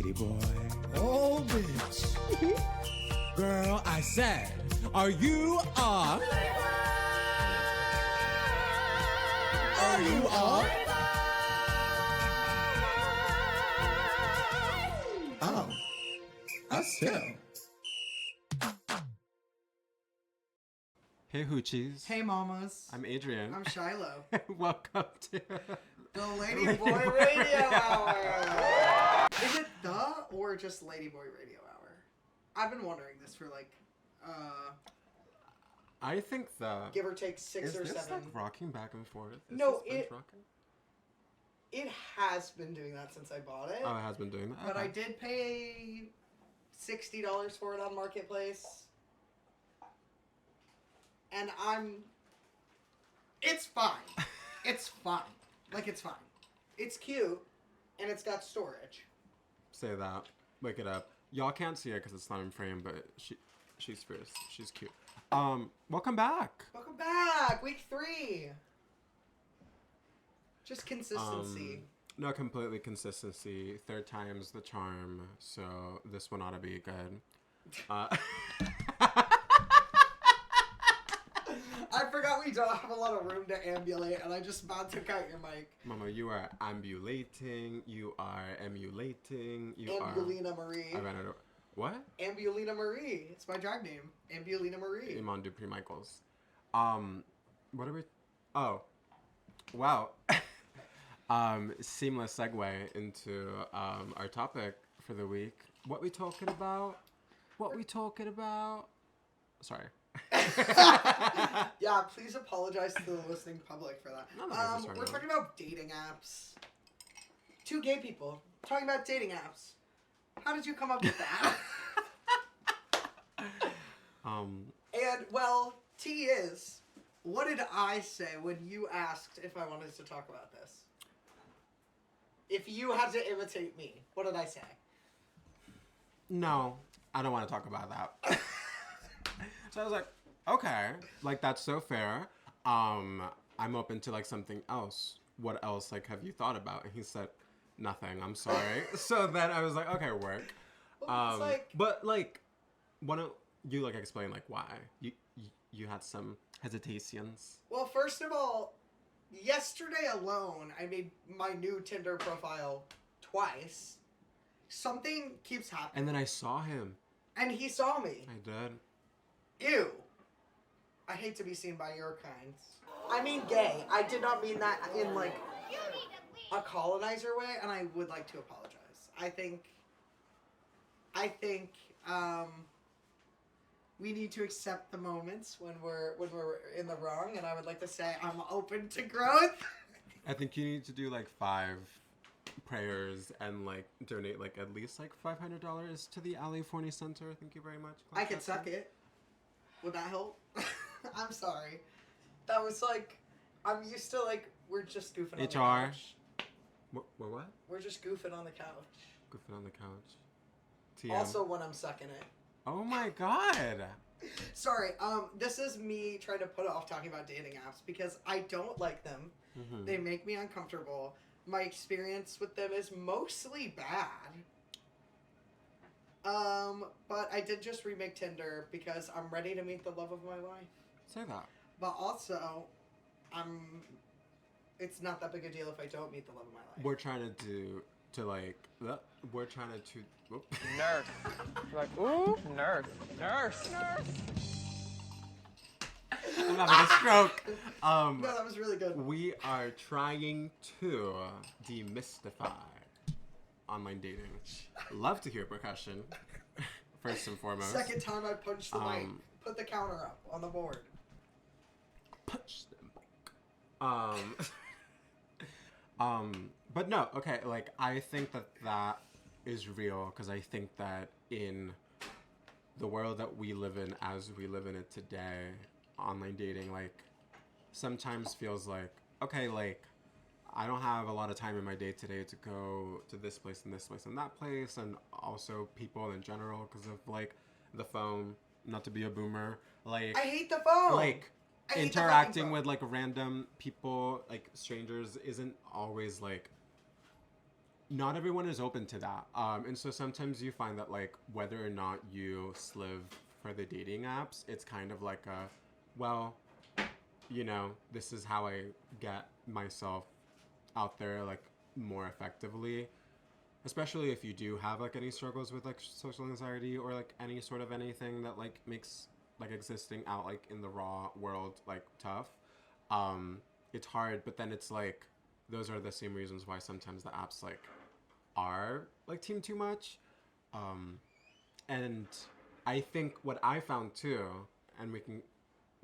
Ladyboy. Oh, bitch. Girl, I said, are you a... Are you a... Oh, us too. Hey Hoochies. Hey mamas. I'm Adrian. I'm Shiloh. Welcome to The Ladyboy Radio Hour. Is it the or just Ladyboy Radio Hour? I've been wondering this for like, I think the... give or take 6 is or this 7. like rocking back and forth? Is No, this bench rocking? It has been doing that since I bought it. Oh, it has been doing that? But Okay. I did pay $60 for it on Marketplace. And it's fine. It's fine. Like, it's fine. It's cute, and it's got storage. Say that. Wake it up. Y'all can't see her because it's not in frame, but she's fierce. She's cute. Welcome back. Welcome back. Week 3. Just consistency. No, completely consistency. Third time's the charm, so this one ought to be good. I forgot we don't have a lot of room to ambulate, and I just about took out your mic. Mama, you are ambulating. You are emulating. You Ambulina Marie. I ran out of... What? Ambulina Marie. It's my drag name. Ambulina Marie. Iman Dupree Michaels. What are we... Oh. Wow. Seamless segue into our topic for the week. What we talking about? Sorry. Yeah, please apologize to the listening public for that. We're talking about dating apps. 2 gay people talking about dating apps. How did you come up with that? And, well, T is, what did I say when you asked if I wanted to talk about this? If you had to imitate me, what did I say? No, I don't want to talk about that. So I was like, okay, like that's so fair. I'm open to like something else. What else like have you thought about? And he said, nothing. I'm sorry. So then I was like, okay, work. Well, it's but like, why don't you like explain like why you had some hesitations? Well, first of all, yesterday alone, I made my new Tinder profile twice. Something keeps happening. And then I saw him. And he saw me. I did. Ew. I hate to be seen by your kind. I mean gay. I did not mean that in like a colonizer way, and I would like to apologize. I think we need to accept the moments when we're in the wrong, and I would like to say I'm open to growth. I think you need to do like 5 prayers and like donate like at least like $500 to the Ali Forney Center. Thank you very much. I could suck it. Would that help? I'm sorry. That was like, I'm used to like, we're just goofing on the couch. We're what? We're just goofing on the couch. Goofing on the couch. TM. Also when I'm sucking it. Oh my god. Sorry, this is me trying to put off talking about dating apps because I don't like them. Mm-hmm. They make me uncomfortable. My experience with them is mostly bad. But I did just remake Tinder because I'm ready to meet the love of my life. Say that. But also, it's not that big a deal if I don't meet the love of my life. We're trying to whoop. Nurse. You're like, ooh, nurse. Nurse. I'm having a stroke. No, that was really good. We are trying to demystify online dating. Love to hear percussion. First and foremost. Second time I punched the mic. Put the counter up on the board. Punch the mic. But no, okay, like, I think that is real, because I think that in the world that we live in, as we live in it today, online dating, like, sometimes feels like, okay, like, I don't have a lot of time in my day today to go to this place and that place, and also people in general, because of, like, the phone, not to be a boomer, like... I hate the phone! Like, interacting with, like, random people, like, strangers, isn't always, like, not everyone is open to that. And so sometimes you find that like whether or not you slive for the dating apps, it's kind of like a, well, you know, this is how I get myself out there like more effectively. Especially if you do have like any struggles with like social anxiety or like any sort of anything that like makes like existing out like in the raw world like tough. It's hard, but then it's like those are the same reasons why sometimes the apps like are like team too much. And I think what I found too, and we can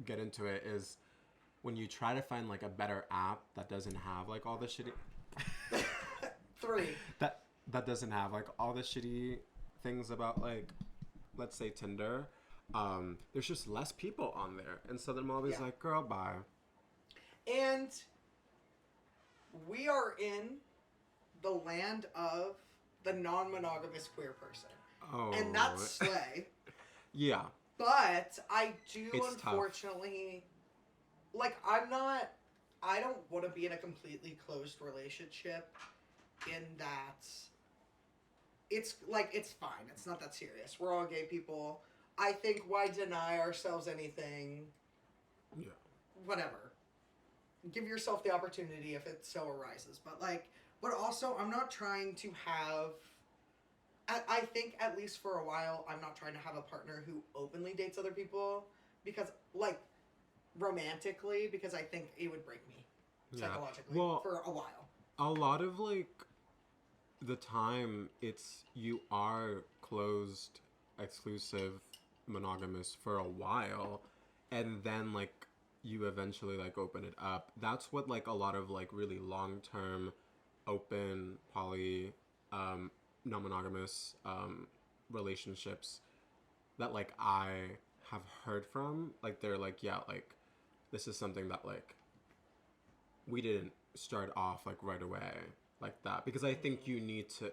get into it, is when you try to find like a better app that doesn't have like all the shitty 3. that doesn't have like all the shitty things about like, let's say Tinder, there's just less people on there, and so I'm always like, girl, bye. And we are in the land of the non-monogamous queer person. Oh, And that's slay. Yeah. But I do, It's unfortunately, like, I don't want to be in a completely closed relationship in that it's, like, it's fine. It's not that serious. We're all gay people. I think, why deny ourselves anything? Yeah. Whatever. Give yourself the opportunity if it so arises. But, like, but also, I'm not trying to have... I think, at least for a while, I'm not trying to have a partner who openly dates other people. Because, like, romantically, because I think it would break me psychologically for a while. A lot of, like, the time, it's you are closed, exclusive, monogamous for a while, and then, like, you eventually, like, open it up. That's what, like, a lot of, like, really long-term, open, poly, non-monogamous relationships that, like, I have heard from, like, they're like, yeah, like, this is something that, like, we didn't start off, like, right away like that, because I think you need to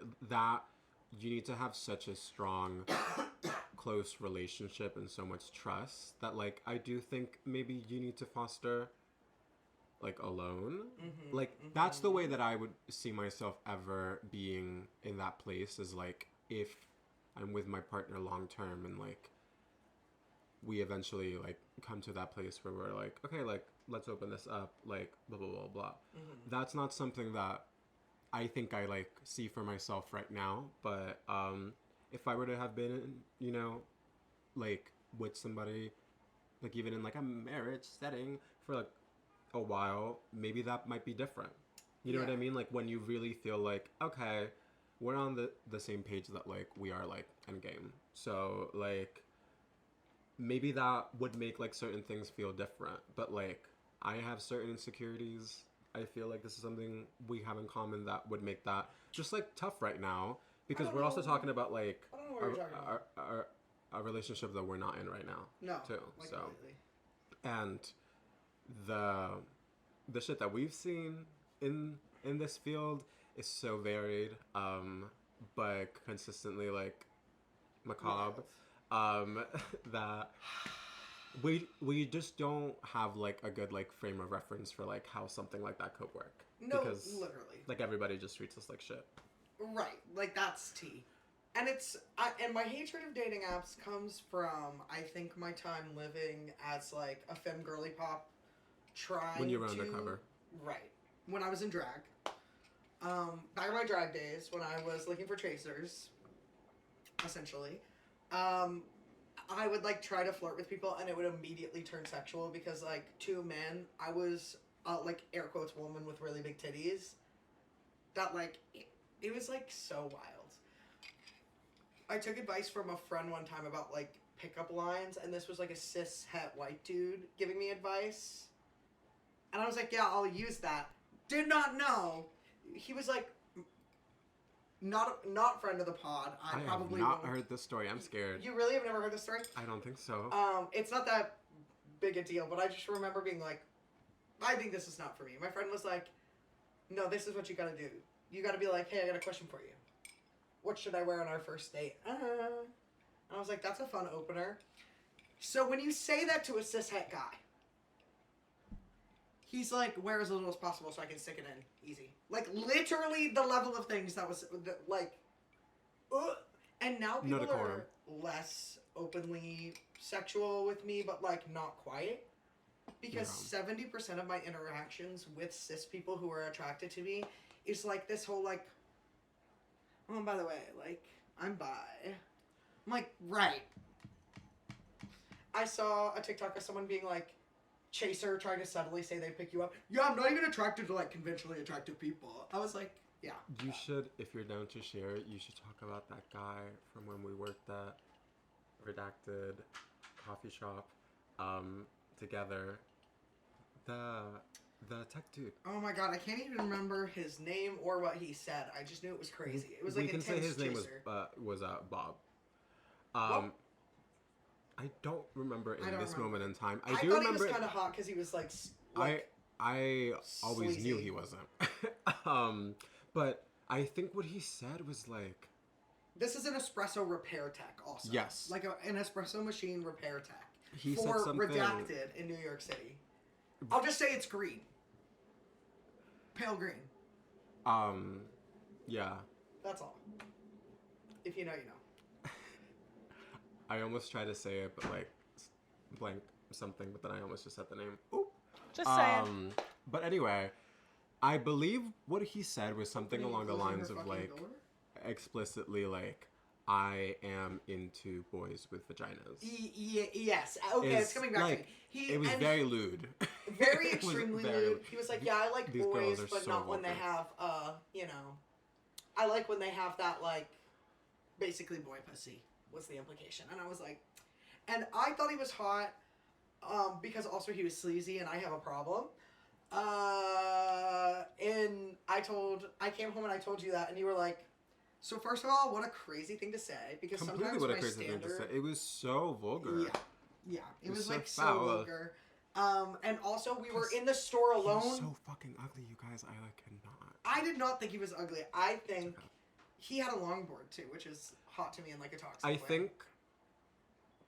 have such a strong close relationship and so much trust that, like, I do think maybe you need to foster, like, alone. That's the way that I would see myself ever being in that place, is like, if I'm with my partner long term and, like, we eventually, like, come to that place where we're like, okay, like, let's open this up, like, blah blah blah blah. That's not something that I think I, like, see for myself right now, but if I were to have been, you know, like, with somebody, like, even in, like, a marriage setting for, like, a while, maybe that might be different. You know what I mean? Like, when you really feel like, okay, we're on the same page that, like, we are, like, endgame. So, like, maybe that would make, like, certain things feel different. But, like, I have certain insecurities. I feel like this is something we have in common that would make that just, like, tough right now. Because we're also talking about, like, I don't know what you're talking about. a relationship that we're not in right now. No. Too. Like, So, completely. and the shit that we've seen in this field is so varied, but consistently, like, macabre. That we just don't have, like, a good, like, frame of reference for, like, how something like that could work. No, because, literally. like, everybody just treats us like shit. Right, like, that's tea. And and my hatred of dating apps comes from, I think, my time living as, like, a femme girly pop, trying When you were undercover. Right. When I was in drag. Back in my drag days, when I was looking for chasers, essentially, I would, like, try to flirt with people, and it would immediately turn sexual, because, like, to men, I was, like, air quotes, woman with really big titties, that, like, it was, like, so wild. I took advice from a friend one time about, like, pickup lines, and this was, like, a cis-het white dude giving me advice. And I was like, yeah, I'll use that. Did not know. He was, like, not friend of the pod. I probably have not won't. heard this story. I'm scared. You really have never heard this story? I don't think so. It's not that big a deal, but I just remember being like, I think this is not for me. My friend was like, no, this is what you gotta do. You gotta be like, hey, I got a question for you. What should I wear on our first date? And I was like, that's a fun opener. So when you say that to a cishet guy, He's like, wear as little as possible so I can stick it in. Easy. Like, literally the level of things that was, like, and now No people decorum. are less openly sexual with me, but, like, not quite. Because 70% of my interactions with cis people who are attracted to me is, like, this whole, like, oh, by the way, like, I'm bi. I'm like, right. I saw a TikTok of someone being like, chaser trying to subtly say they pick you up. Yeah, I'm not even attracted to, like, conventionally attractive people. I was like, yeah. You should, if you're down to share, you should talk about that guy from when we worked at Redacted Coffee Shop together. The tech dude. Oh my god, I can't even remember his name or what he said. I just knew it was crazy. It was like we can say his name chaser. was Bob. Well, I don't remember in don't this remember. moment in time. I thought remember he was kind of hot because he was like I always sleazy. knew he wasn't. But I think what he said was like, this is an espresso repair tech also. Yes. Like an espresso machine repair tech. He for said something. Redacted in New York City. I'll just say it's green. Pale green. Yeah. That's all. If you know, you know. I almost tried to say it, but like blank something, but then I almost just said the name. Oop. Just saying. But anyway, I believe what he said was something along the lines of like explicitly like, I am into boys with vaginas. Yes. Okay, it's coming back like, to me. It was very lewd. Very It was extremely very- lewd. He was like, yeah, I like these boys, girls are but so not when they vulgar. have, you know, I like when they have that, like, basically boy pussy was the implication. And I was like, and I thought he was hot, because also he was sleazy and I have a problem. And I came home and I told you that and you were like, so first of all, what a crazy thing to say, because Completely sometimes what a my crazy thing to standard... say. It was so vulgar. Yeah. It was so like so foul. vulgar. And also we were in the store He alone. was so fucking ugly, you guys. I like cannot. I did not think he was ugly. I think he had a longboard too, which is hot to me in like a toxic I way. think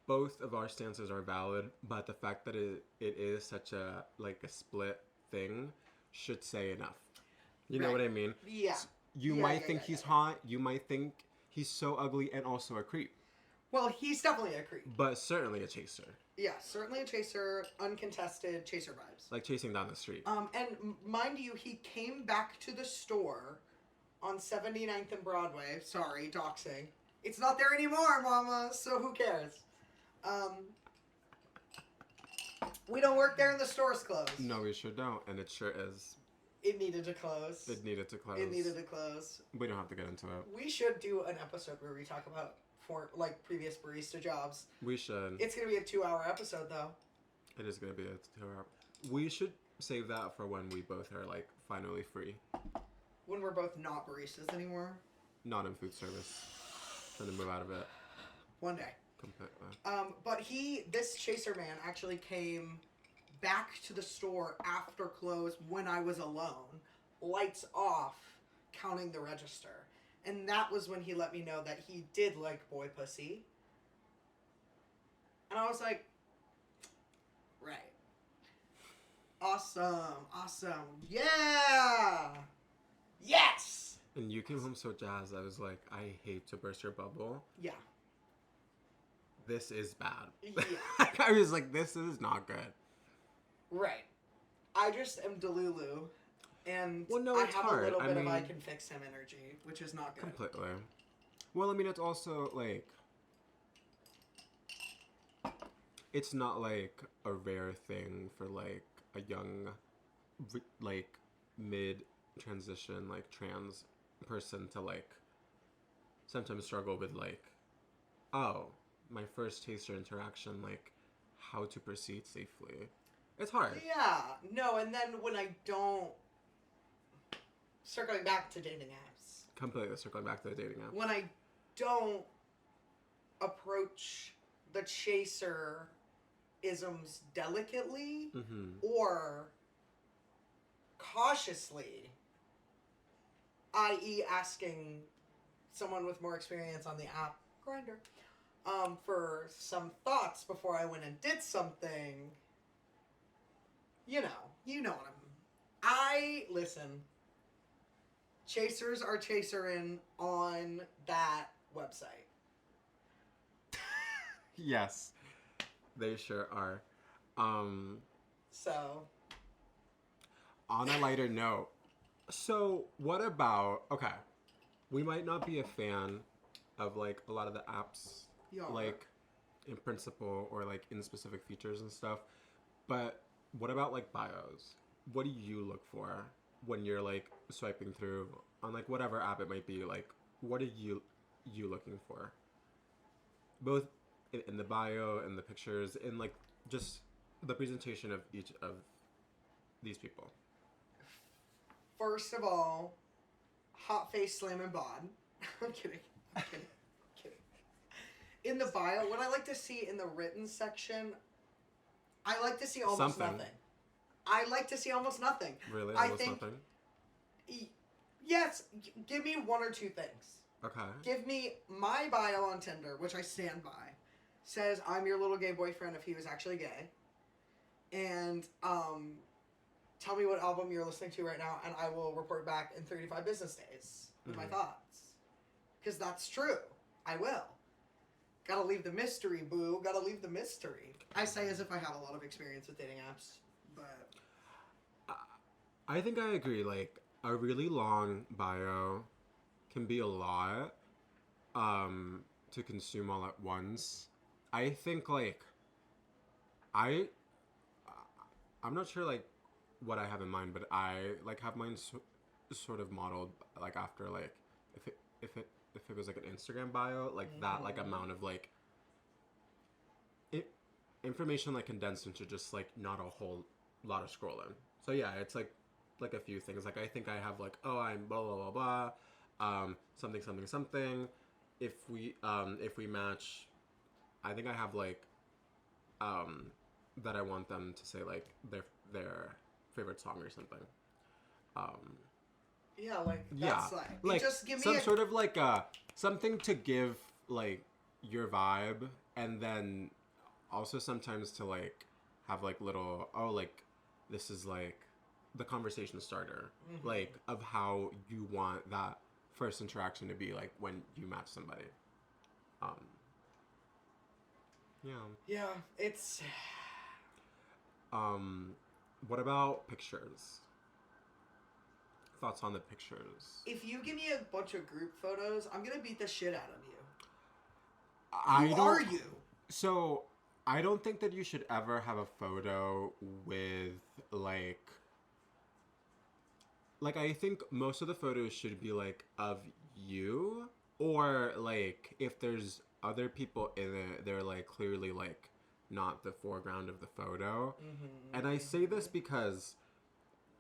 both of our stances are valid, but the fact that it is such a like a split thing should say enough. You know Right. what I mean? Yeah. You Yeah, might yeah, think yeah, he's yeah. hot. You might think he's so ugly and also a creep, Well, he's definitely a creep. but certainly a chaser. Yeah, certainly a chaser, uncontested chaser vibes. Like chasing down the street. And mind you, he came back to the store on 79th and Broadway. Sorry, doxing. It's not there anymore, mama, so who cares? We don't work there and the store's closed. No, we sure don't, and it sure is. It needed to close. It needed to close. It needed to close. We don't have to get into it. We should do an episode where we talk about previous barista jobs. We should. It's gonna be a 2-hour episode though. It is gonna be a 2-hour. We should save that for when we both are like finally free. When we're both not baristas anymore. Not in food service. Trying to move out of it One day. completely. But this chaser man actually came back to the store after close when I was alone, lights off, counting the register. And that was when he let me know that he did like boy pussy. And I was like, right. Awesome. Yeah! Yes! And you came home so jazzed. I was like, I hate to burst your bubble. Yeah. This is bad. Yeah. I was like, this is not good. Right. I just am Delulu. And Well, no, I it's have hard. a little I bit of I mean- can fix him energy, which is not good. Completely. Well, I mean, it's also like, it's not like a rare thing for like a young, like mid-transition, like trans person to like sometimes struggle with like, oh, my first taster interaction, like how to proceed safely. It's hard. Yeah. No, and then when I don't... Circling back to dating apps. Completely circling back to the dating app. When I don't approach the chaser isms delicately Mm-hmm. or cautiously, i.e. asking someone with more experience on the app, Grindr, for some thoughts before I went and did something, you You know what I listen. Chasers are chaserin' on that website. Yes, they sure are. So, On a lighter note, so what about, okay, we might not be a fan of like a lot of the apps, Yeah. like in principle or like in specific features and stuff, but what about like bios? What do you look for when you're like swiping through on like whatever app it might be? Like, what are you looking for? Both in the bio and the pictures and like just the presentation of each of these people. first of all, hot face slamming bod. I'm kidding. I'm kidding. I'm kidding. In the bio, what I like to see in the written section, I like to see almost Something. nothing. I like to see almost nothing. Really? I Almost think- nothing? Yes, give me one or two things. Okay. Give me my bio on Tinder, which I stand by. Says I'm your little gay boyfriend if he was actually gay. And tell me what album you're listening to right now, and I will report back in 35 business days with my thoughts. Because that's true. I will. Gotta leave the mystery, boo. Gotta leave the mystery. I say as if I have a lot of experience with dating apps, but... I think I agree. Like, a really long bio can be a lot to consume all at once. I think, like, I'm not sure, like, what I have in mind, but I, like, have mine sort of modeled, like, after, like, if it was, like, an Instagram bio, like, that, like, amount of, like, information, like, condensed into just, like, not a whole lot of scrolling. So, yeah, it's, like a few things. Like, I think I have, like, oh, I'm blah, blah, blah, blah, something, something, something. If we match, I think I have, like, that I want them to say, like, their favorite song or something. Yeah, like, Yeah, that's like just give me some sort of, like, something to give, like, your vibe, and then also sometimes to, like, have, like, little, oh, like, this is, like, the conversation starter, like, of how you want that first interaction to be, like, when you match somebody. Yeah. Yeah, it's... What about pictures? Thoughts on the pictures? If you give me a bunch of group photos, I'm gonna beat the shit out of you. I Who don't, are you? So, I don't think that you should ever have a photo with, like, I think most of the photos should be, like, of you, or, like, if there's other people in it, they're, like, clearly, like, not the foreground of the photo. And I say this because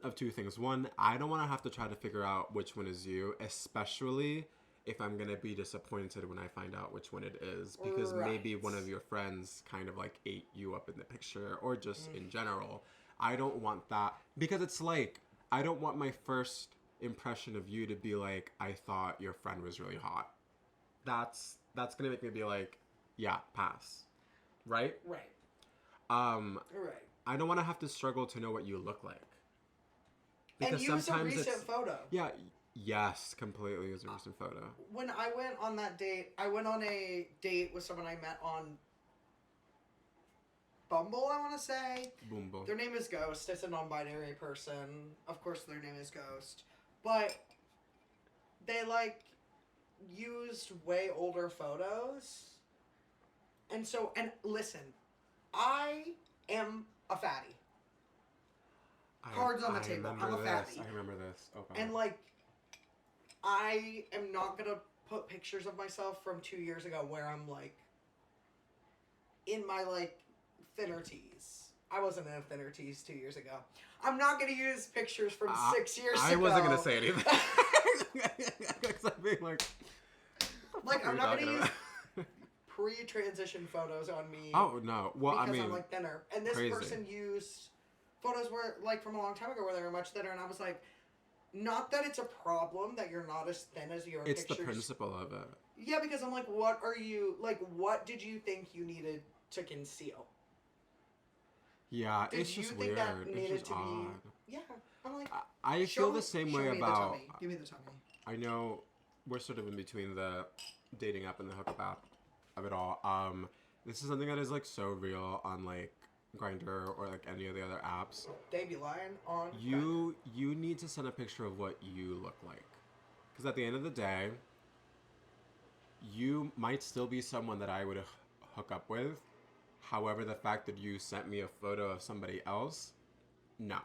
of two things. One, I don't want to have to try to figure out which one is you, especially if I'm going to be disappointed when I find out which one it is, because maybe one of your friends kind of, like, ate you up in the picture, or just in general. I don't want that, because it's like, I don't want my first impression of you to be like, I thought your friend was really hot. That's gonna make me be like, yeah, pass. Right? Right. Right. I I don't want to have to struggle to know what you look like. And use a recent photo. Yeah, yes, completely use a recent photo. When I went on that date, I went on a date with someone I met on Bumble, I want to say. Bumble. Their name is Ghost. It's a non-binary person. Of course, their name is Ghost. But they, like, used way older photos. And so, and listen, I am a fatty. Cards on the table. I'm a fatty. I remember this. Okay. And, like, I am not going to put pictures of myself from 2 years ago where I'm, like, in my, like, thinner tees. I wasn't in thinner tees 2 years ago. I'm not going to use pictures from 6 years ago. I wasn't going to say anything. Because I'm being like... Like, I'm not going to use use... pre-transition photos on me. Oh, no. Well, because I mean... I'm, like, thinner. And this crazy. person used photos where, like, from a long time ago where they were much thinner. And I was like, not that it's a problem that you're not as thin as your It's pictures. the principle of it. Yeah, because I'm like, what are you... Like, what did you think you needed to conceal? Yeah, Did it's you just think weird. that It's needed just to odd. be? Yeah, I'm like. I feel the same way show me about. The tummy. Give me the tummy. I know we're sort of in between the dating app and the hookup app of it all. This is something that is like so real on like Grindr or like any of the other apps. They be lying on. You need to send a picture of what you look like, because at the end of the day, you might still be someone that I would hook up with. However, the fact that you sent me a photo of somebody else, no.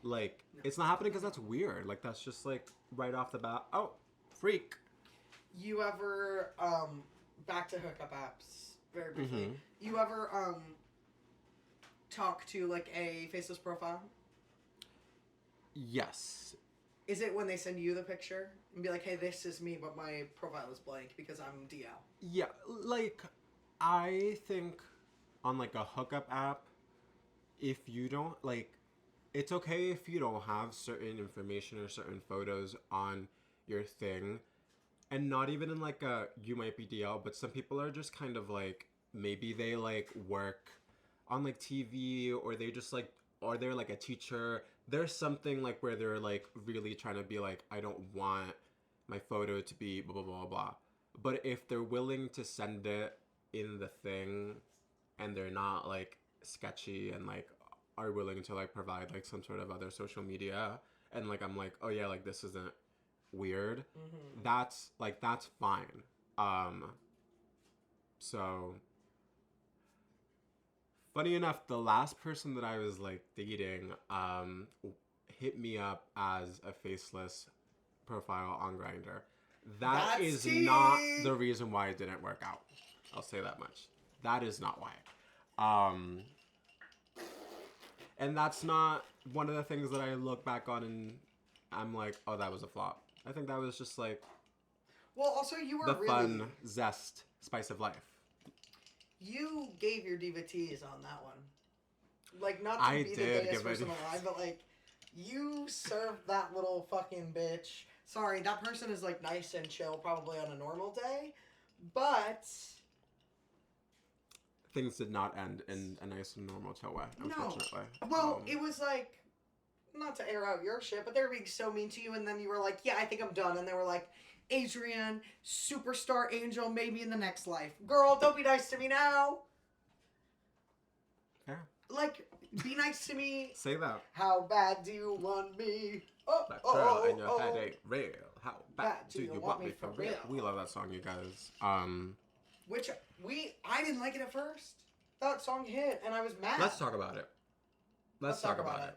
Like, it's not happening because that's weird. Like, that's just like right off the bat. Oh, freak. You ever back to hookup apps very briefly? Mm-hmm. You ever talk to like a faceless profile? Yes. Is it when they send you the picture and be like, "Hey, this is me, but my profile is blank because I'm DL"? Yeah, like I think on like a hookup app, if you don't like, it's okay if you don't have certain information or certain photos on your thing, and not even in like a you might be DL, but some people are just kind of like maybe they like work on like TV or they just like or they're like a teacher. There's something like where they're like really trying to be like, I don't want my photo to be blah blah blah blah. But if they're willing to send it in the thing and they're not like sketchy and like are willing to like provide like some sort of other social media and like I'm like, oh yeah, like this isn't weird, that's fine. So funny enough, the last person that I was like dating hit me up as a faceless profile on Grindr. That That's is not the reason why it didn't work out. I'll say that much. That is not why. And that's not one of the things that I look back on and I'm like, oh, that was a flop. I think that was just like Well, also you were the really fun, zest, spice of life. You gave your DVTs on that one. Like, not to I be the did gayest give my person alive, but like, you served that little fucking bitch. Sorry, that person is like nice and chill probably on a normal day, but Things did not end in a nice and normal chill way, unfortunately. Well, it was like, not to air out your shit, but they were being so mean to you, and then you were like, yeah, I think I'm done. And they were like, Adrian, superstar angel, maybe in the next life. Girl, don't be nice to me now. Yeah. Like, be nice to me. Say that. How bad do you want me? Oh, That oh, girl oh, in your oh. head ain't real. How bad do you want me for real? We love that song, you guys. Which, I didn't like it at first. That song hit, and I was mad. Let's talk about it. Let's talk about it.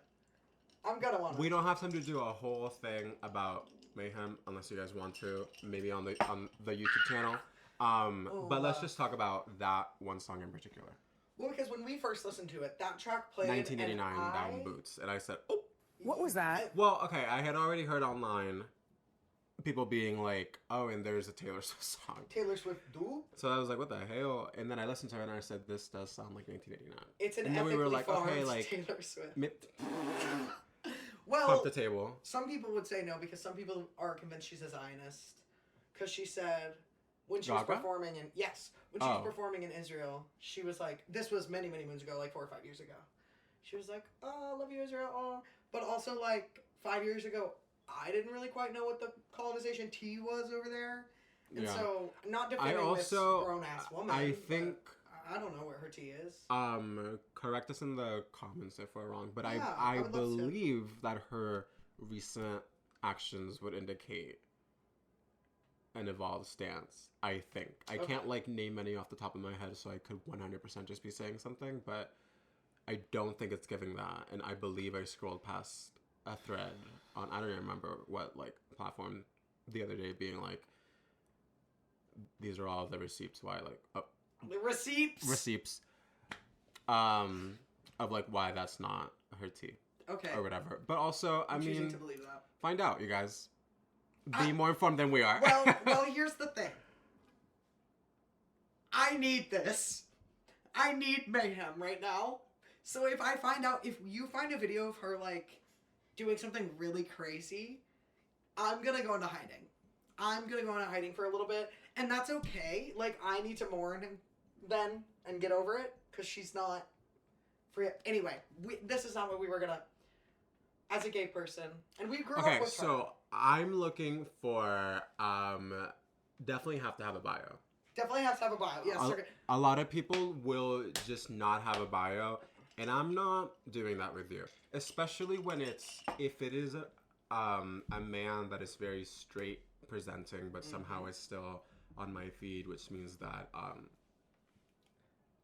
I'm gonna want to. We don't have time to do a whole thing about Mayhem unless you guys want to. Maybe on the YouTube channel. But let's just talk about that one song in particular. Well, because when we first listened to it, that track played. 1989 and Down Boots, and I said, oh. What was that? Well, okay, I had already heard online people being like, oh, and there's a Taylor Swift song. Taylor Swift do? So I was like, what the hell? And then I listened to it and I said, this does sound like 1989. It's an and then ethically we were like, farmed okay, like, Taylor Swift. Pump Well, the table. some people would say no because some people are convinced she's a Zionist. Because she said when she was Gaga? performing in when she was performing in Israel, she was like, this was many moons ago, like 4 or 5 years ago. She was like, oh, I love you, Israel. Oh. But also like 5 years ago, I didn't really quite know what the colonization tea was over there. And so, not defending this grown-ass woman. I think... I don't know what her tea is. Correct us in the comments if we're wrong, but Yeah, I would love to. believe that her recent actions would indicate an evolved stance. I think I can't like name any off the top of my head, so I could 100% just be saying something, but I don't think it's giving that. And I believe I scrolled past a thread on I don't even remember what like platform the other day being like, these are all the receipts why like The receipts of like why that's not her tea. Okay. Or whatever. But also, I choosing mean, to believe that. find out, you guys. Be more informed than we are. Well, here's the thing. I need this. I need mayhem right now. So if you find a video of her like doing something really crazy, I'm gonna go into hiding. I'm gonna go into hiding for a little bit, and that's okay. Like, I need to mourn then and get over it because she's not Anyway, this is not what we were gonna. As a gay person, and we grew Okay, up with so her. I'm looking for definitely have to have a bio. Definitely have to have a bio. Yes. A lot of people will just not have a bio, and I'm not doing that with you. Especially when if it is a man that is very straight presenting, but somehow is still on my feed, which means that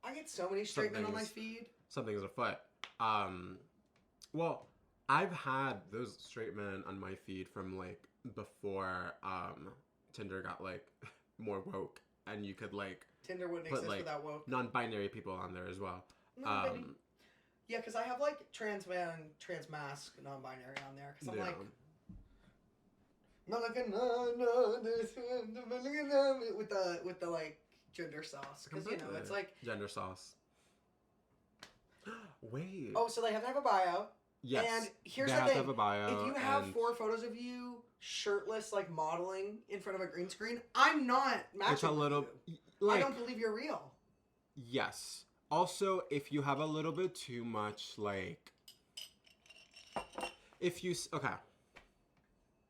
I get so many straight men on my feed. Something's afoot. Well, I've had those straight men on my feed from like before Tinder got like more woke, and you could like Tinder wouldn't put exist like without woke. non-binary people on there as well. Yeah, because I have like trans man, trans mask, non-binary on there. Because I'm like, with the like gender sauce. Because you know it's like gender sauce. Wait. Oh, so they have to have a bio. Yes. And here's they the have to thing: have a bio if you have and 4 photos of you shirtless, like modeling in front of a green screen, I'm not matching. it's a little with you. like I don't believe you're real. yes. Also, if you have a little bit too much, like, if you okay.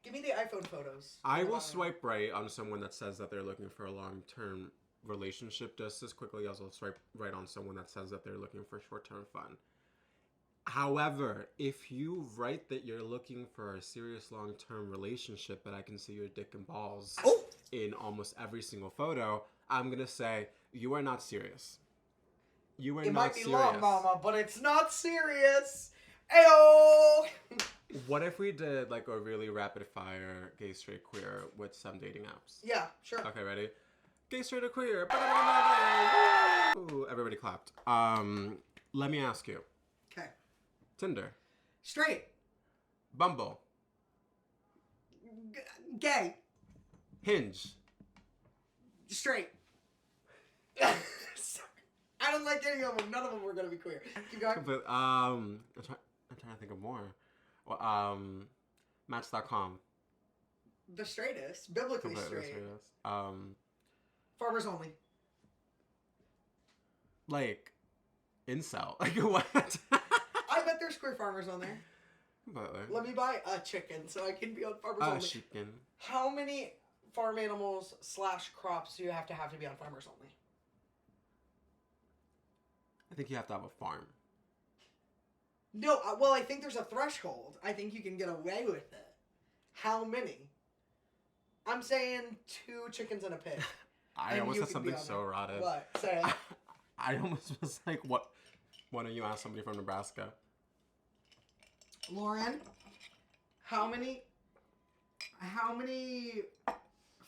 Give me the iPhone photos. I will swipe right on someone that says that they're looking for a long-term relationship just as quickly as I'll swipe right on someone that says that they're looking for short-term fun. However, if you write that you're looking for a serious long-term relationship, but I can see your dick and balls in almost every single photo, I'm going to say, you are not serious. You are not serious. It might be long, mama, but it's not serious. Ayo! What if we did like a really rapid fire gay, straight, queer with some dating apps? Yeah, sure. Okay, ready? Gay, straight, or queer. Ooh, everybody clapped. Let me ask you. Okay. Tinder. Straight. Bumble. Gay. Hinge. Straight. Sorry. I don't like any of them. None of them were gonna be queer. Keep going. But I'm trying to think of more. Well, Match.com. The straightest, biblically straight. Farmers only. Like, incel. Like what? I bet there's queer farmers on there. But, Let me buy a chicken so I can be on farmers only. Chicken. How many farm animals / crops do you have to be on farmers only? I think you have to have a farm. No, well, I think there's a threshold. I think you can get away with it. How many? I'm saying 2 chickens and a pig. I almost said something so rotted. What? Say it. I almost was like, what? Why don't you ask somebody from Nebraska? Lauren, how many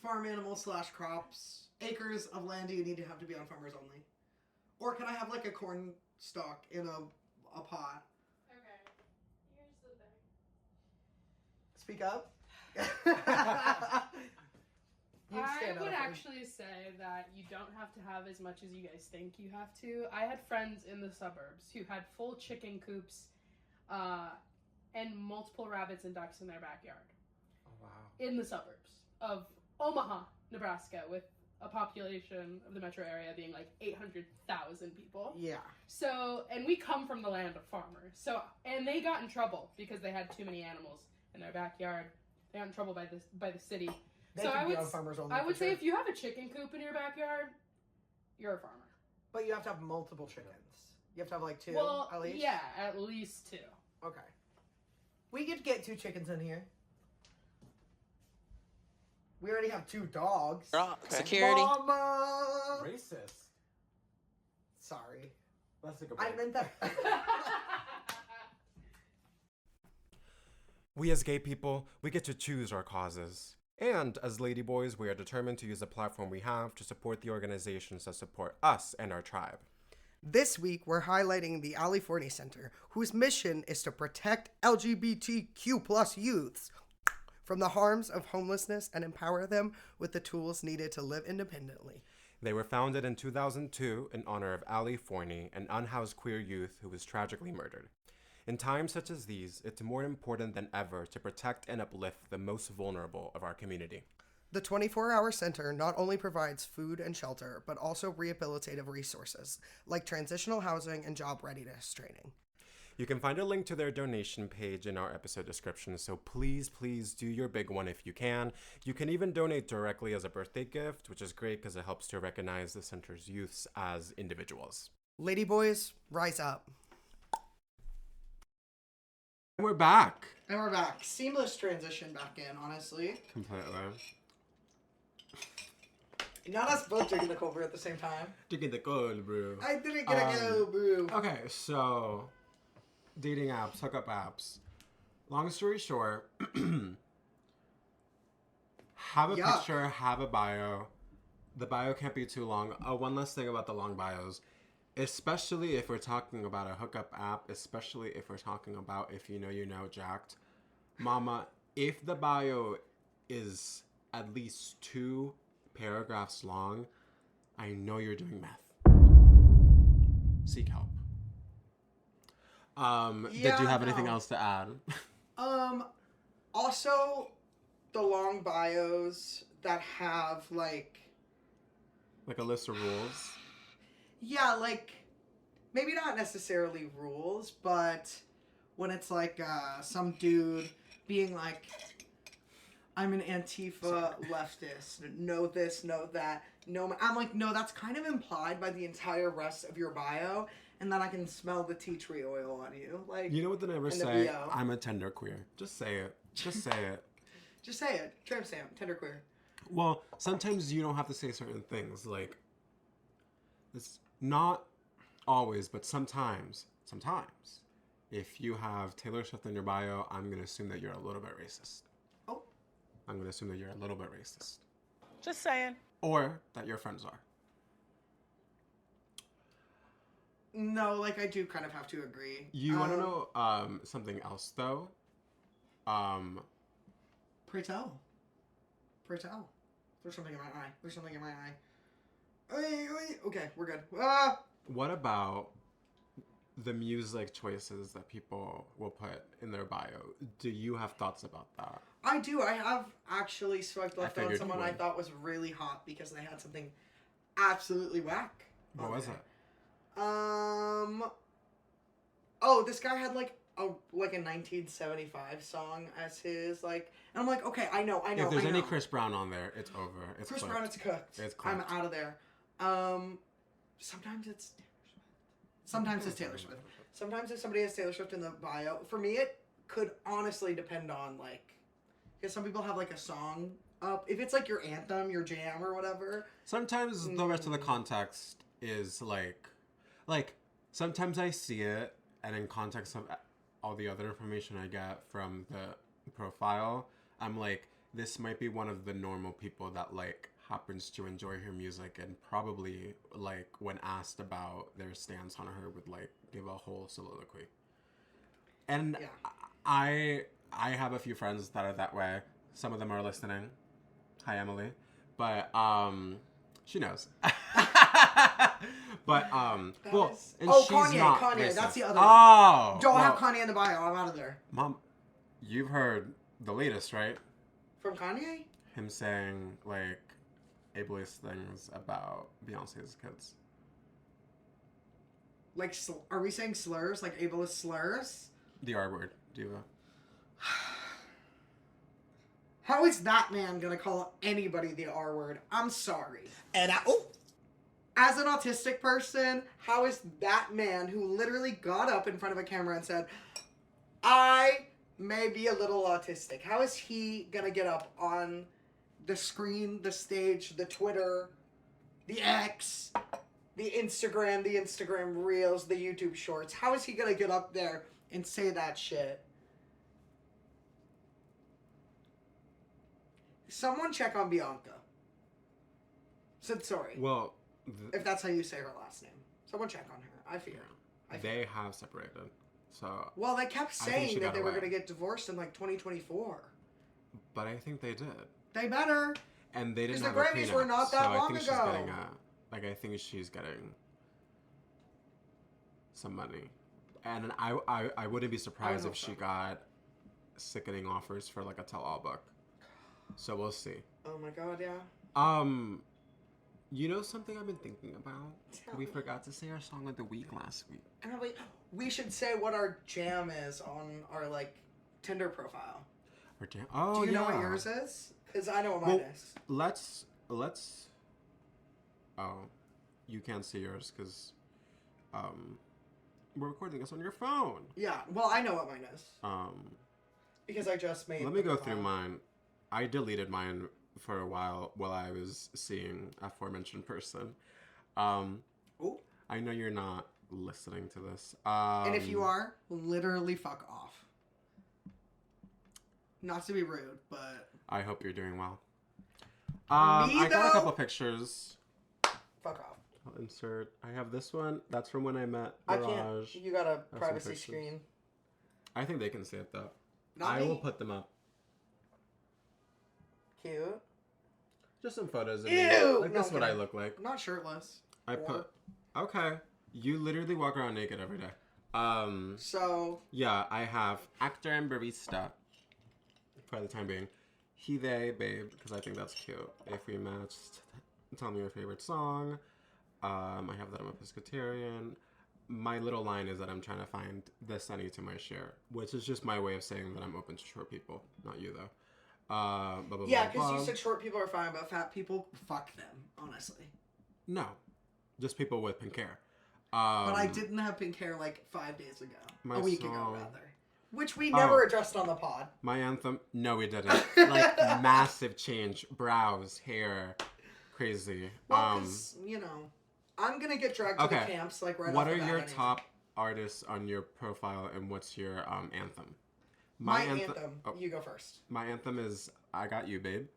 farm animals / crops, acres of land do you need to be on farmers only? Or can I have like a corn stalk in a pot? Okay, here's the thing. Speak up. I would actually say that you don't have to have as much as you guys think you have to. I had friends in the suburbs who had full chicken coops and multiple rabbits and ducks in their backyard. Oh, wow. In the suburbs of Omaha, Nebraska, with a population of the metro area being like 800,000 people. Yeah. So, and we come from the land of farmers. So, and they got in trouble because they had too many animals in their backyard. They got in trouble by the city. They so can I be would on farmers only. I would say sure. if you have a chicken coop in your backyard, you're a farmer. But you have to have multiple chickens. You have to have like 2 at least? Yeah, at least 2. Okay. We could get 2 chickens in here. We already have 2 dogs. Security. Mama! Racist. Sorry. Let's take a I break. meant that. We as gay people, we get to choose our causes. And as Ladyboys, we are determined to use the platform we have to support the organizations that support us and our tribe. This week, we're highlighting the Ali Forney Center, whose mission is to protect LGBTQ+ youths from the harms of homelessness and empower them with the tools needed to live independently. They were founded in 2002 in honor of Ali Forney, an unhoused queer youth who was tragically murdered. In times such as these, it's more important than ever to protect and uplift the most vulnerable of our community. The 24-hour center not only provides food and shelter, but also rehabilitative resources, like transitional housing and job readiness training. You can find a link to their donation page in our episode description, so please do your big one if you can. You can even donate directly as a birthday gift, which is great because it helps to recognize the center's youths as individuals. Ladyboys, rise up. And we're back. Seamless transition back in, honestly. Completely. Not us both drinking the cold brew at the same time. Drinking the cold brew. I didn't get a cold brew. Okay, so dating apps, hookup apps. Long story short, have a picture, have a bio. The bio can't be too long. One last thing about the long bios. Especially if we're talking about a hookup app, especially if we're talking about if you know jacked. Mama, if the bio is at least 2 paragraphs long, I know you're doing meth. Seek help. Did you have anything else to add? Also, the long bios that have, like a list of rules? Yeah, like, maybe not necessarily rules, but when it's like some dude being like, I'm an Antifa leftist, know this, know that, no, I'm like, no, that's kind of implied by the entire rest of your bio, and then I can smell the tea tree oil on you. Like, you know what they never say? I'm a tender queer. Just say it. Just say it. Just say it. Tramp stamp, tender queer. Well, sometimes you don't have to say certain things, like, it's not always, but sometimes, if you have Taylor Swift in your bio, I'm going to assume that you're a little bit racist. Oh. I'm going to assume that you're a little bit racist. Just saying. Or that your friends are. No, like, I do kind of have to agree. You want to know something else, though? Pray tell. Pray tell. There's something in my eye. There's something in my eye. Okay, we're good. What about the music choices that people will put in their bio? Do you have thoughts about that? I do. I have actually swiped left on someone you I would. Thought was really hot because they had something absolutely whack. What was it? Oh, this guy had like a 1975 song as his like, and I'm like, okay, I know. If there's any Chris Brown on there, it's over. It's Chris clipped. Brown, it's cooked. It's I'm clipped. out of there. Sometimes it's Taylor Swift. Sometimes if somebody has Taylor Swift in the bio, for me it could honestly depend on like, because some people have like a song up. If it's like your anthem, your jam, or whatever. Sometimes the rest of the context is like sometimes I see it, and in context of all the other information I get from the profile, I'm like, this might be one of the normal people that like happens to enjoy her music, and probably like when asked about their stance on her would like give a whole soliloquy. And Yeah. I have a few friends that are that way. Some of them are listening. Hi, Emily. But she knows. But and she's Kanye, not Kanye, racist. that's the other one. Don't have Kanye in the bio. I'm out of there. Mom, you've heard the latest, right? From Kanye? Him saying like ableist things about Beyonce's kids. Like, are we saying slurs? Like ableist slurs? The R word, diva. How is that man gonna call anybody the R word? I'm sorry. And as an autistic person, how is that man who literally got up in front of a camera and said, I may be a little autistic, how is he gonna get up on the screen, the stage, the Twitter, the X, the Instagram Reels, the YouTube Shorts? How is he gonna get up there and say that shit? Someone check on Bianca. Said sorry. Well, If that's how you say her last name. Someone check on her. I fear. they have separated. So. Well, they kept I think saying she that got they were away. going to get divorced in like 2024. But I think they did. They better. And they didn't 'Cause have the a Grammys prenup, were not that so long I think she's ago. getting I think she's getting some money. And I wouldn't be surprised hope if she so. got sickening offers for like a tell-all book. So we'll see. Oh my god, yeah. You know something I've been thinking about? Tell We me. forgot to say our song of the week last week. And we should say what our jam is on our like Tinder profile. Or oh, Do you know what yeah. yours is? Because I know what mine is. Let's. Oh, you can't see yours because we're recording this on your phone. Yeah, well, I know what mine is. Because I just made. Let me go through mine. I deleted mine for a while I was seeing aforementioned person. Ooh. I know you're not listening to this. And if you are, literally fuck off. Not to be rude, but I hope you're doing well. Me, I got a though? couple pictures. fuck off. I'll insert. I have this one. That's from when I met I Garage. can't. You got a some privacy pictures. screen. I think they can see it though. Not I me. will put them up. Cute. Just some photos of Ew! me. Like No, this is what I kidding. look like. Not shirtless. I put. Okay. You literally walk around naked every day. So Yeah, I have actor and barista. For the time being. He, they, babe, because I think that's cute. If we matched, tell me your favorite song. I have that I'm a pescatarian. My little line is that I'm trying to find the Sunny to my share, which is just my way of saying that I'm open to short people. Not you, though. Blah, blah, yeah, blah, because you blah. said short people are fine, but fat people, fuck them. Honestly. No. Just people with pink hair. But I didn't have pink hair like 5 days ago. My A week ago, song- rather. Which we never Oh. addressed on the pod. My anthem. No, we didn't. Like, massive change. Brows, hair. Crazy. Well, 'cause, you know, I'm gonna get dragged to the Okay. camps like right What off are the bat your anyway. top artists on your profile, and what's your anthem? My anthem. Oh, You go first. my anthem is "I Got You, Babe."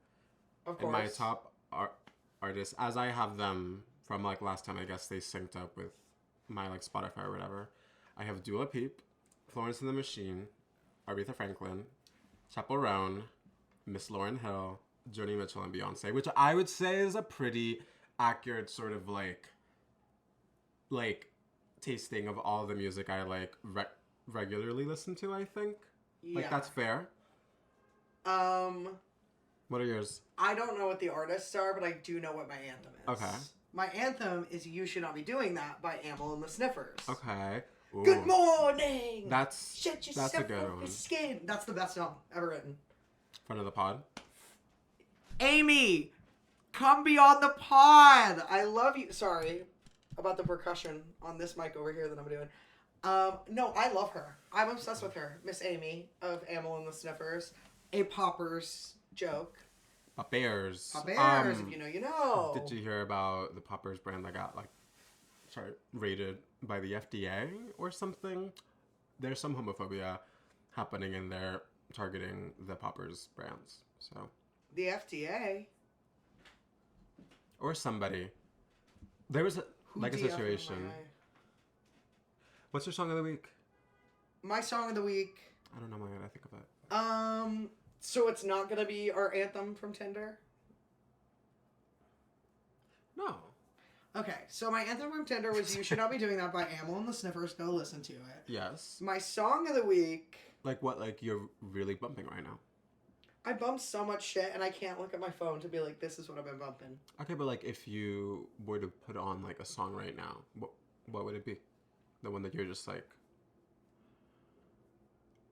Of course. And my top artists, as I have them from like last time, I guess they synced up with my like Spotify or whatever. I have Dua Peep, Florence and the Machine, Aretha Franklin, Chappell Roan, Miss Lauryn Hill, Joni Mitchell, and Beyonce, which I would say is a pretty accurate sort of like tasting of all the music I like regularly listen to. I think like that's fair. What are yours? I don't know what the artists are, but I do know what my anthem is. Okay. My anthem is "You Should Not Be Doing That" by Amel and the Sniffers. Okay. Ooh. Good morning. That's Shut yourself that's a good off one. your skin. That's the best song ever written. Front of the pod. Amy, come be on the pod. I love you. Sorry about the percussion on this mic over here that I'm doing. No, I love her. I'm obsessed with her. Miss Amy of Amel and the Sniffers. A Poppers joke. Poppers. Poppers, if you know, you know. Did you hear about the Poppers brand that got rated by the FDA or something? There's some homophobia happening in there targeting the Poppers brands. So The FDA? or somebody. There was a Who like a DF'd situation. my- What's your song of the week? My song of the week. I don't know why I think of it. So it's not gonna be our anthem from Tinder? No. Okay, so my anthem from Tinder was "You Should Not Be Doing That" by Amel and the Sniffers. Go listen to it. Yes. My song of the week. Like what? Like you're really bumping right now. I bump so much shit, and I can't look at my phone to be like, "This is what I've been bumping." Okay, but like if you were to put on like a song right now, what would it be? The one that you're just like.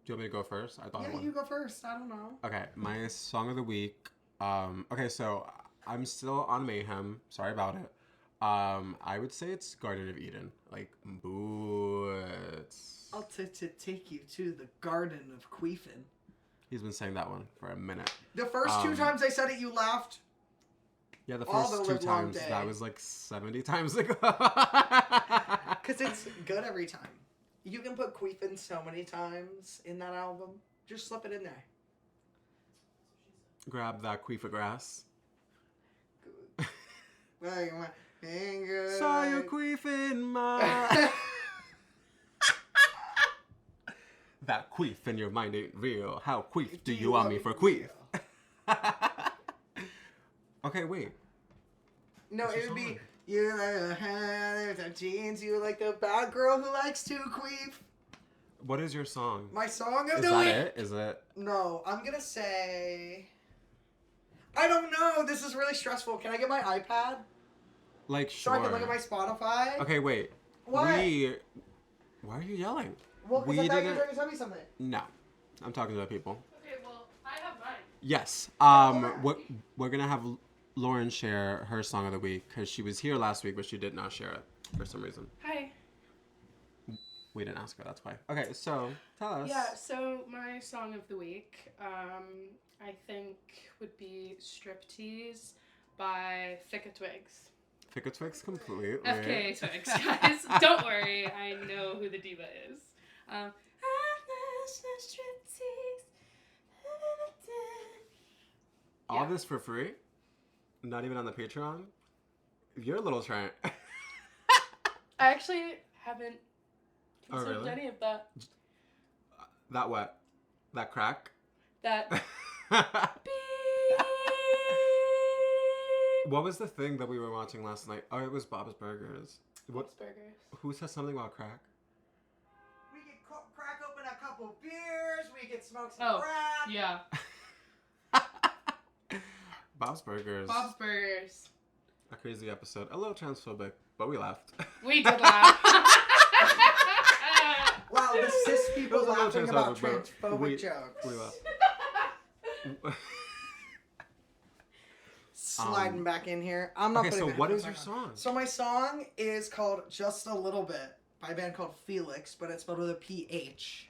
Do you want me to go first? I thought. Yeah, you go first. I don't know. Okay, my song of the week. Okay, so I'm still on Mayhem. Sorry about it. I would say it's Garden of Eden. Like, boots. I'll take you to the Garden of Queefin. He's been saying that one for a minute. The first two times I said it, you laughed. Yeah, the All first the two livelong times. day. That was like 70 times ago. Because it's good every time. You can put Queefin so many times in that album. Just slip it in there. Grab that queefer grass. Like my finger. Saw you queef in my... That queef in your mind ain't real. How queef do you want me for queef? Okay, wait. No, What's it your would be song? you like the jeans. You like the bad girl who likes to queef. What is your song? My song of Is the that week. it? Is it? No, I'm gonna say. I don't know. This is really stressful. Can I get my iPad Like, so sure. I can look at my Spotify? Okay, wait. What? Why are you yelling? Well, because I thought you were trying to tell me something. No. I'm talking to people. Okay, well, I have mine. Yes. Alright. We're gonna have Lauren share her song of the week because she was here last week, but she did not share it for some reason. Hi. We didn't ask her. That's why. Okay, so tell us. Yeah, so my song of the week, I think would be Striptease by Fika Twigs. Fika Twigs completely. FKA Twigs, guys. Don't worry, I know who the diva is. All this for free? Not even on the Patreon? You're a little trying. I actually haven't Oh, consumed really? any of that. That what? That crack? That. What was the thing that we were watching last night? Oh, it was Bob's Burgers. What? Bob's Burgers. Who said something about crack? We could crack open a couple beers. We could smoke some Oh, crack. yeah. Bob's Burgers. Bob's Burgers. A crazy episode. A little transphobic, but we laughed. We did laugh. Wow, the cis people It was a little laughing about transphobic, but transphobic jokes. We laughed. Sliding back in here. I'm not Okay, putting so the what headphones is your back on. song? So my song is called Just a Little Bit by a band called Felix, but it's spelled with a PH.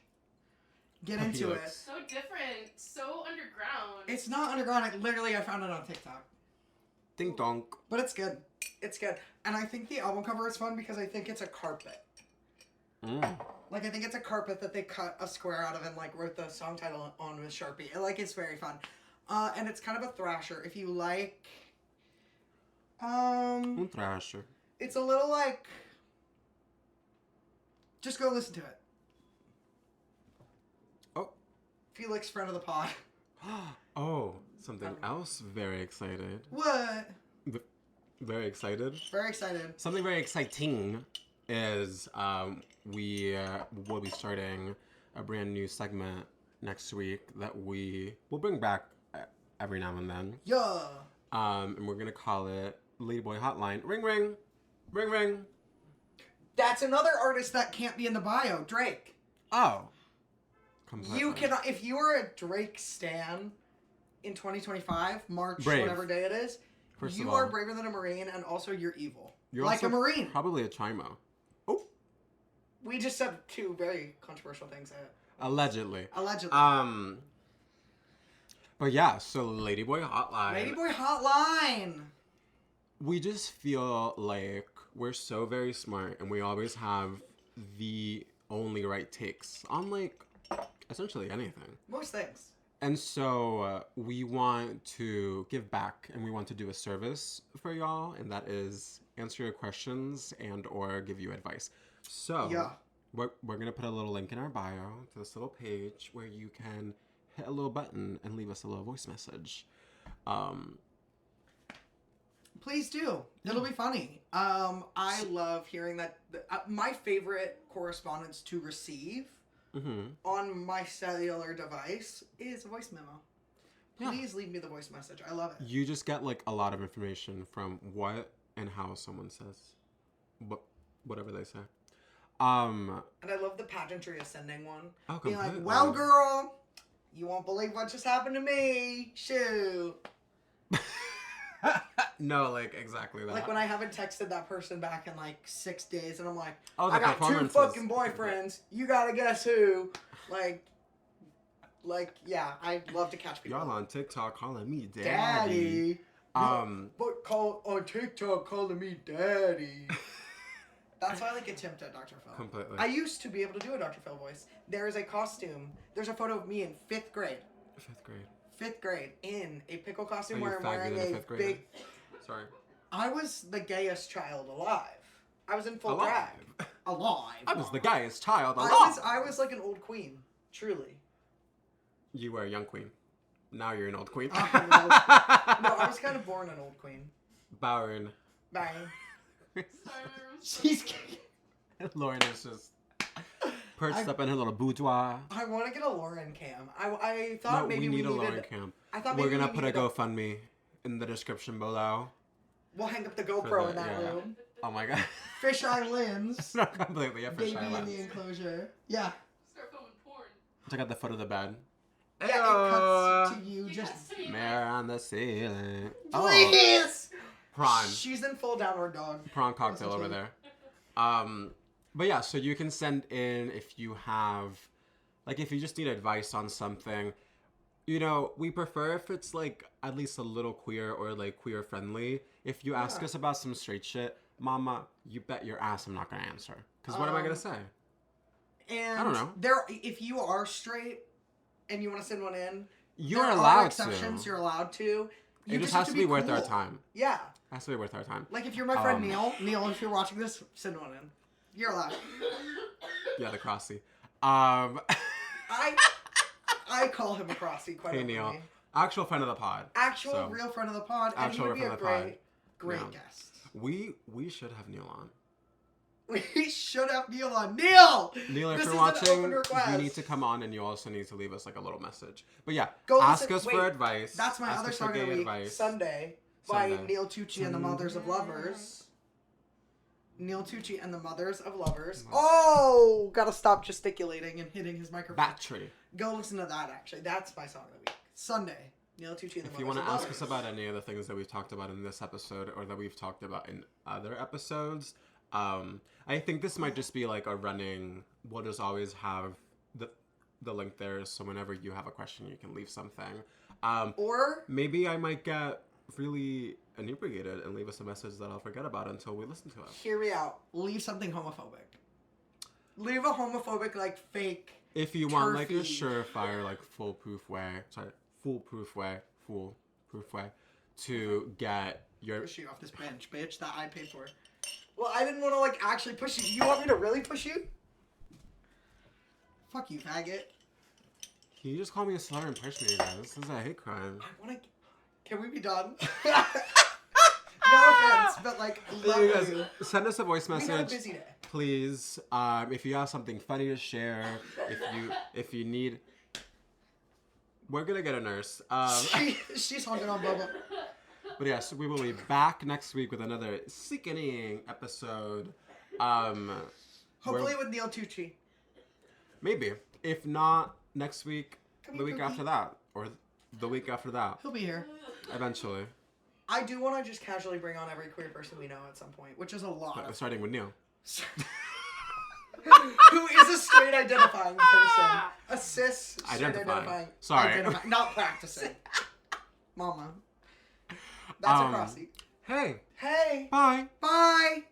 Get into Felix. it. So different. So underground. It's not underground. I found it on TikTok. Ding donk. But it's good. It's good. And I think the album cover is fun because I think it's a carpet. Mm. Like, I think it's a carpet that they cut a square out of and, like, wrote the song title on with Sharpie. It's very fun. And it's kind of a thrasher. If you like... Un thrasher. It's a little, like... Just go listen to it. Oh. Felix, friend of the pod. Oh, something else very excited. What? Very excited. Very excited. Something very exciting is we will be starting a brand new segment next week that we will bring back every now and then. Yeah. And we're gonna call it Ladyboy Hotline. Ring ring, ring ring. That's another artist that can't be in the bio. Drake. Oh. Completely. You cannot. If you are a Drake stan in 2025, March, Brave. whatever day it is, First you of all, are braver than a Marine, and also you're evil. You're like also a Marine. Probably a chimo. Oh. We just said two very controversial things. Allegedly. Allegedly. But yeah, so Ladyboy Hotline. Ladyboy Hotline. We just feel like we're so very smart and we always have the only right takes on, like, essentially anything. Most things. And so we want to give back and we want to do a service for y'all, and that is answer your questions and or give you advice. So Yeah. we're going to put a little link in our bio to this little page where you can hit a little button and leave us a little voice message. Please do. It'll be funny. I love hearing that. My favorite correspondence to receive on my cellular device is a voice memo. Please leave me the voice message. I love it. You just get, like, a lot of information from what and how someone says whatever they say. And I love the pageantry of sending one. Oh, being like, completely. well, girl, you won't believe what just happened to me. Shoot. No, like, exactly that. Like when I haven't texted that person back in like 6 days, and I'm like, Oh, the I got 2 performances. fucking boyfriends. You gotta guess who? Like, yeah, I love to catch people. Y'all on TikTok calling me daddy. Daddy. But call on TikTok calling me daddy. That's why I like attempt at Dr. Phil. Completely. I used to be able to do a Dr. Phil voice. There is a costume. There's a photo of me in 5th grade. 5th grade. 5th grade in a pickle costume Are you where I'm faggot wearing in a a fifth grader? big. Sorry. I was the gayest child alive. I was in full Alive. drag. Alive. I was the guyest child alive. I was like an old queen. Truly. You were a young queen. Now you're an old queen. I'm an old- No, I was kind of born an old queen. Bowern. Bang. Sorry. She's. Lauren is just perched up in her little boudoir. I want to get a Lauren cam. I thought No, maybe we need a needed. Lauren cam. I thought We're maybe gonna we put a needed GoFundMe in the description below. We'll hang up the GoPro in that room. Oh my god. Fisheye lens. Not completely. Yeah, Baby fisheye in lens. the enclosure. Yeah. Start filming porn. Check out the foot of the bed. Yeah, it cuts to you just... Mirror on the ceiling. Please! Oh, prawn. She's in full downward dog. Prawn cocktail over there. But yeah, so you can send in if you have, like, if you just need advice on something. You know, we prefer if it's, like, at least a little queer or, like, queer friendly. If you ask us about some straight shit, mama, you bet your ass I'm not gonna answer. Because what am I gonna say? And I don't know. If you are straight and you want to send one in, You're there allowed are exceptions. to. You're allowed to. It just has to be worth our cool. time. Yeah. It has to be worth our time. Like if you're my friend Neil, if you're watching this, send one in. You're allowed. Yeah, the crossy. I call him a crossy quite Hey Neil, openly. actual friend of the pod. Actual real friend of the pod, and he Actual would be friend a of the pod. great Yeah. guest. We should have Neil on. We should have Neil on. Neil! Neil, if This you're is an watching, open request. you need to come on, and you also need to leave us like a little message. But yeah, Go ask listen- us wait, for advice. That's my ask other us for song of the gay week, advice. Sunday, by Sunday. Neil Tucci and the Mothers of Lovers. Neil Tucci and the Mothers of Lovers. Oh! Gotta stop gesticulating and hitting his microphone. Battery. Go listen to that, actually. That's my song of the week. Sunday. Neil Tucci and the If you Mothers want of to ask Lovers. us about any of the things that we've talked about in this episode or that we've talked about in other episodes, I think this might just be like a running. We'll just always have the link there, so whenever you have a question, you can leave something. Or Maybe I might get really inebriated and leave us a message that I'll forget about until we listen to it. hear me out. Leave something homophobic. Leave a homophobic, like, fake. If you want like a turfy. surefire, like foolproof way to get your. Push you off this bench, bitch, that I paid for. Well, I didn't want to, like, actually push you. You want me to really push you? Fuck you, faggot. Can you just call me a slur and push me, guys? This is a hate crime. I want to... Can we be done? No offense, but, like, love You guys, you. send us a voice We had a message, busy day. please. If you have something funny to share, if you need, we're gonna get a nurse. She's honking on Bubba. But yes, we will be back next week with another sickening episode. Hopefully with Neil Tucci. Maybe. If not, next week, Come the here, week Cookie. after that, or the week after that, He'll be here. eventually. I do want to just casually bring on every queer person we know at some point, which is a lot. Of... Starting with Neil. Who is a straight identifying person. A cis straight Identifying. Sorry. Not practicing. Mama. That's a crossy. Hey. Hey. Bye. Bye.